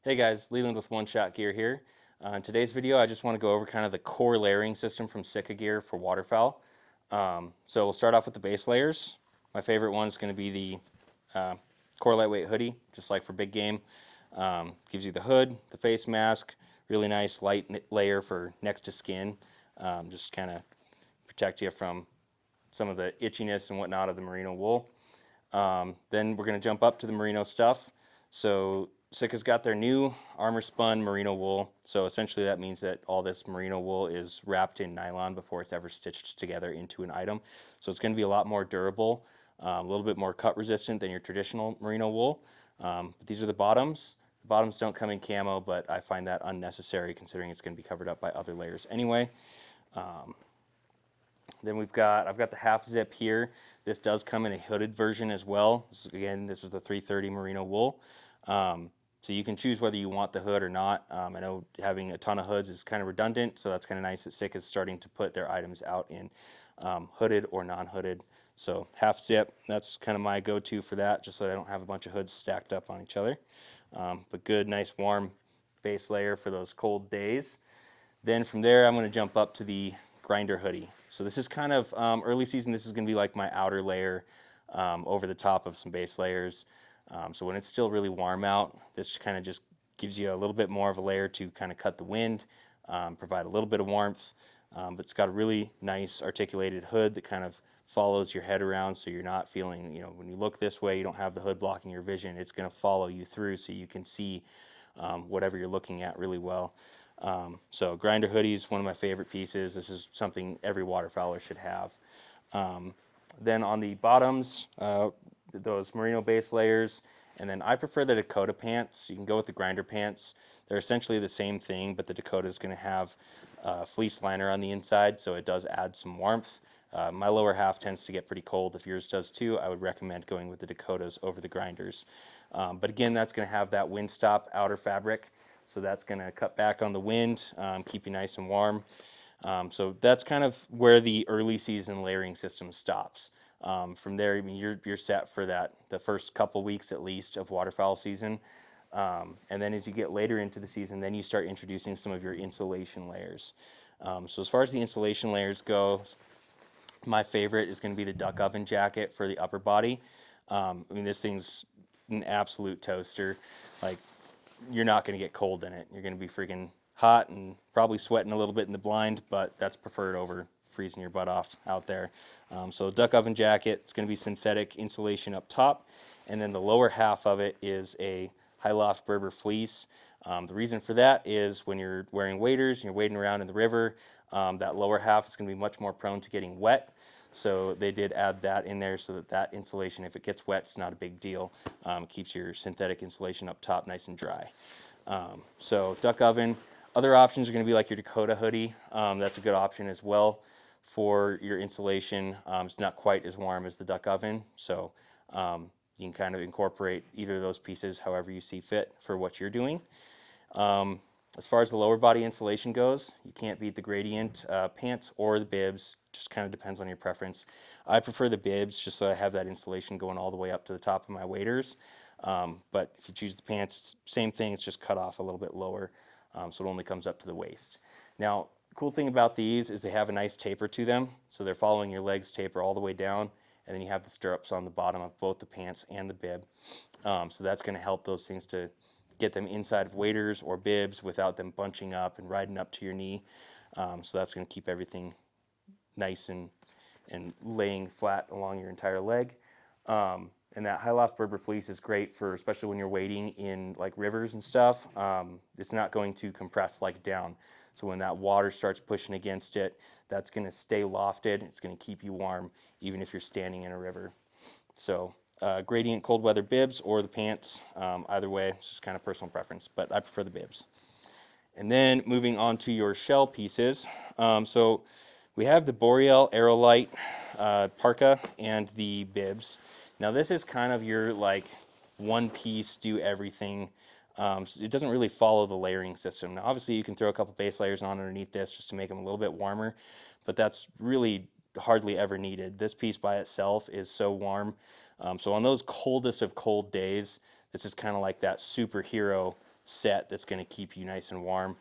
Hey guys, Leland with One Shot Gear here. In today's video, I just want to go over kind of the core layering system from Sitka Gear for waterfowl. So we'll start off with the base layers. My favorite one is going to be the core lightweight hoodie, just like for big game. Gives you the hood, the face mask, really nice light layer for next to skin. Just kind of protect you from some of the itchiness and whatnot of the merino wool. Then we're going to jump up to the merino stuff. So Sitka's got their new armor spun merino wool. So essentially that means that all this merino wool is wrapped in nylon before it's ever stitched together into an item. So it's going to be a lot more durable, a little bit more cut resistant than your traditional merino wool. But these are the bottoms. The bottoms don't come in camo, but I find that unnecessary considering it's going to be covered up by other layers anyway. Then I've got the half zip here. This does come in a hooded version as well. This is the 330 merino wool. So you can choose whether you want the hood or not. I know having a ton of hoods is kind of redundant, so that's kind of nice that Sitka is starting to put their items out in hooded or non-hooded. So half zip, that's kind of my go-to for that, just so I don't have a bunch of hoods stacked up on each other. But good, nice, warm base layer for those cold days. Then from there, I'm going to jump up to the grinder hoodie. So this is kind of early season. This is going to be like my outer layer over the top of some base layers. So when it's still really warm out, this kind of just gives you a little bit more of a layer to kind of cut the wind, provide a little bit of warmth. But it's got a really nice articulated hood that kind of follows your head around, so you're not feeling, when you look this way, you don't have the hood blocking your vision. It's going to follow you through so you can see whatever you're looking at really well. So grinder hoodie is one of my favorite pieces. This is something every waterfowler should have. Then on the bottoms, those merino base layers, and then I prefer the Dakota pants. You can go with the grinder pants. They're essentially the same thing, but the Dakota is going to have a fleece liner on the inside, so it does add some warmth. My lower half tends to get pretty cold. If yours does too, I would recommend going with the Dakotas over the grinders. But again, that's going to have that windstop outer fabric, so that's going to cut back on the wind, keep you nice and warm. So that's kind of where the early season layering system stops. From there, I mean, you're set for the first couple weeks at least of waterfowl season. And then as you get later into the season, then you start introducing some of your insulation layers. So as far as the insulation layers go, my favorite is going to be the duck oven jacket for the upper body. I mean, this thing's an absolute toaster. Like, you're not going to get cold in it. You're going to be freaking hot and probably sweating a little bit in the blind, but that's preferred over freezing your butt off out there. So duck oven jacket, it's going to be synthetic insulation up top, and then the lower half of it is a high loft Berber fleece. The reason for that is when you're wearing waders and you're wading around in the river, that lower half is going to be much more prone to getting wet. So they did add that in there so that insulation, if it gets wet, it's not a big deal. It keeps your synthetic insulation up top nice and dry. So duck oven. Other options are going to be like your Dakota hoodie. That's a good option as well for your insulation. It's not quite as warm as the duck oven, so you can kind of incorporate either of those pieces however you see fit for what you're doing. As far as the lower body insulation goes, you can't beat the gradient pants or the bibs. Just kind of depends on your preference. I prefer the bibs just so I have that insulation going all the way up to the top of my waders. But if you choose the pants, same thing, it's just cut off a little bit lower, so it only comes up to the waist. Now, cool thing about these is they have a nice taper to them, so they're following your legs taper all the way down, and then you have the stirrups on the bottom of both the pants and the bib. So that's going to help those things to get them inside of waders or bibs without them bunching up and riding up to your knee. So that's going to keep everything nice and laying flat along your entire leg. And that high loft Berber fleece is great for, especially when you're wading in like rivers and stuff. It's not going to compress like down. So when that water starts pushing against it, that's going to stay lofted. It's going to keep you warm even if you're standing in a river. So gradient cold weather bibs or the pants, either way, it's just kind of personal preference, but I prefer the bibs. And then moving on to your shell pieces. So we have the Boreal Aerolite parka and the bibs. Now this is kind of your like one piece, do everything. It doesn't really follow the layering system. Now obviously you can throw a couple base layers on underneath this just to make them a little bit warmer, but that's really hardly ever needed. This piece by itself is so warm. So on those coldest of cold days, this is kind of like that superhero set that's going to keep you nice and warm.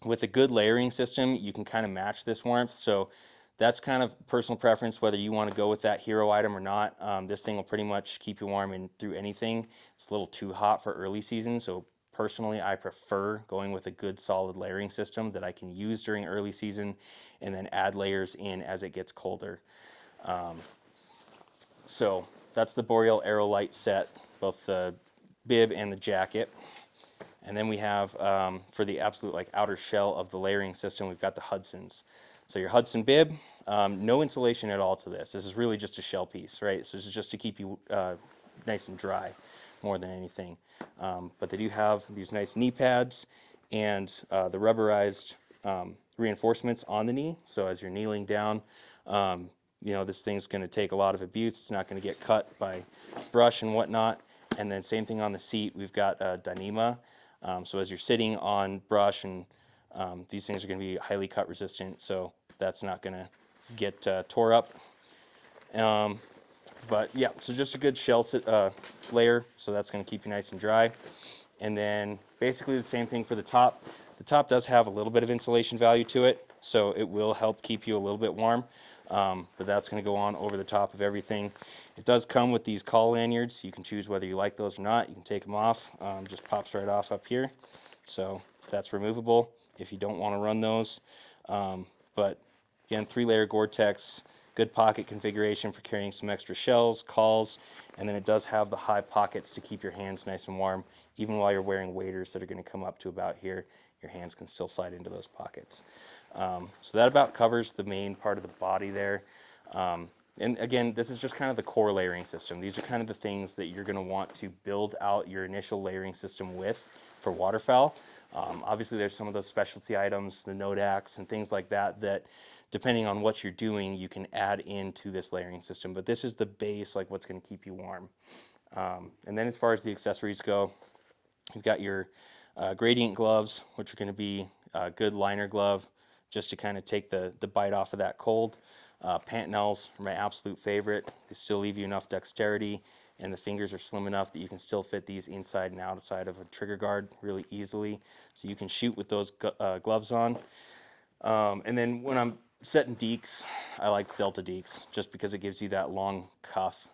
With a good layering system, you can kind of match this warmth. So that's kind of personal preference, whether you want to go with that hero item or not. This thing will pretty much keep you warm in through anything. It's a little too hot for early season, so personally I prefer going with a good solid layering system that I can use during early season and then add layers in as it gets colder. So that's the Boreal Aerolite set, both the bib and the jacket. And then we have, for the absolute like outer shell of the layering system, we've got the Hudsons. So your Hudson bib, no insulation at all to this. This is really just a shell piece, right? So this is just to keep you nice and dry more than anything. But they do have these nice knee pads and the rubberized reinforcements on the knee. So as you're kneeling down, you know, this thing's going to take a lot of abuse. It's not going to get cut by brush and whatnot. And then same thing on the seat. We've got Dyneema. So as you're sitting on brush, and these things are going to be highly cut resistant, so that's not going to get tore up. But yeah, so just a good shell layer, so that's going to keep you nice and dry. And then basically the same thing for the top. The top does have a little bit of insulation value to it, so it will help keep you a little bit warm. But that's going to go on over the top of everything. It does come with these call lanyards. You can choose whether you like those or not. You can take them off. Just pops right off up here. So that's removable if you don't want to run those. But again, 3-layer Gore-Tex, good pocket configuration for carrying some extra shells, calls, and then it does have the high pockets to keep your hands nice and warm. Even while you're wearing waders that are going to come up to about here, your hands can still slide into those pockets. So that about covers the main part of the body there. And again, this is just kind of the core layering system. These are kind of the things that you're going to want to build out your initial layering system with for waterfowl. Obviously, there's some of those specialty items, the Nodax and things like that, that depending on what you're doing, you can add into this layering system. But this is the base, like what's going to keep you warm. And then as far as the accessories go, you've got your gradient gloves, which are going to be a good liner glove, just to kind of take the bite off of that cold. Pantanels are my absolute favorite. They still leave you enough dexterity, and the fingers are slim enough that you can still fit these inside and outside of a trigger guard really easily. So you can shoot with those gloves on. And then when I'm setting deeks, I like Delta deeks just because it gives you that long cuff.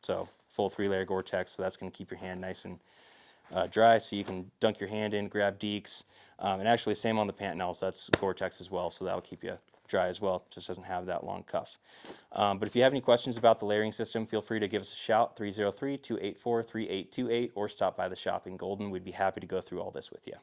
So full 3-layer Gore-Tex, so that's going to keep your hand nice and dry, so you can dunk your hand in, grab deeks. And actually, same on the Pantanels, that's Gore-Tex as well, so that'll keep you dry as well. Just doesn't have that long cuff. But if you have any questions about the layering system, feel free to give us a shout, 303-284-3828, or stop by the shop in Golden. We'd be happy to go through all this with you.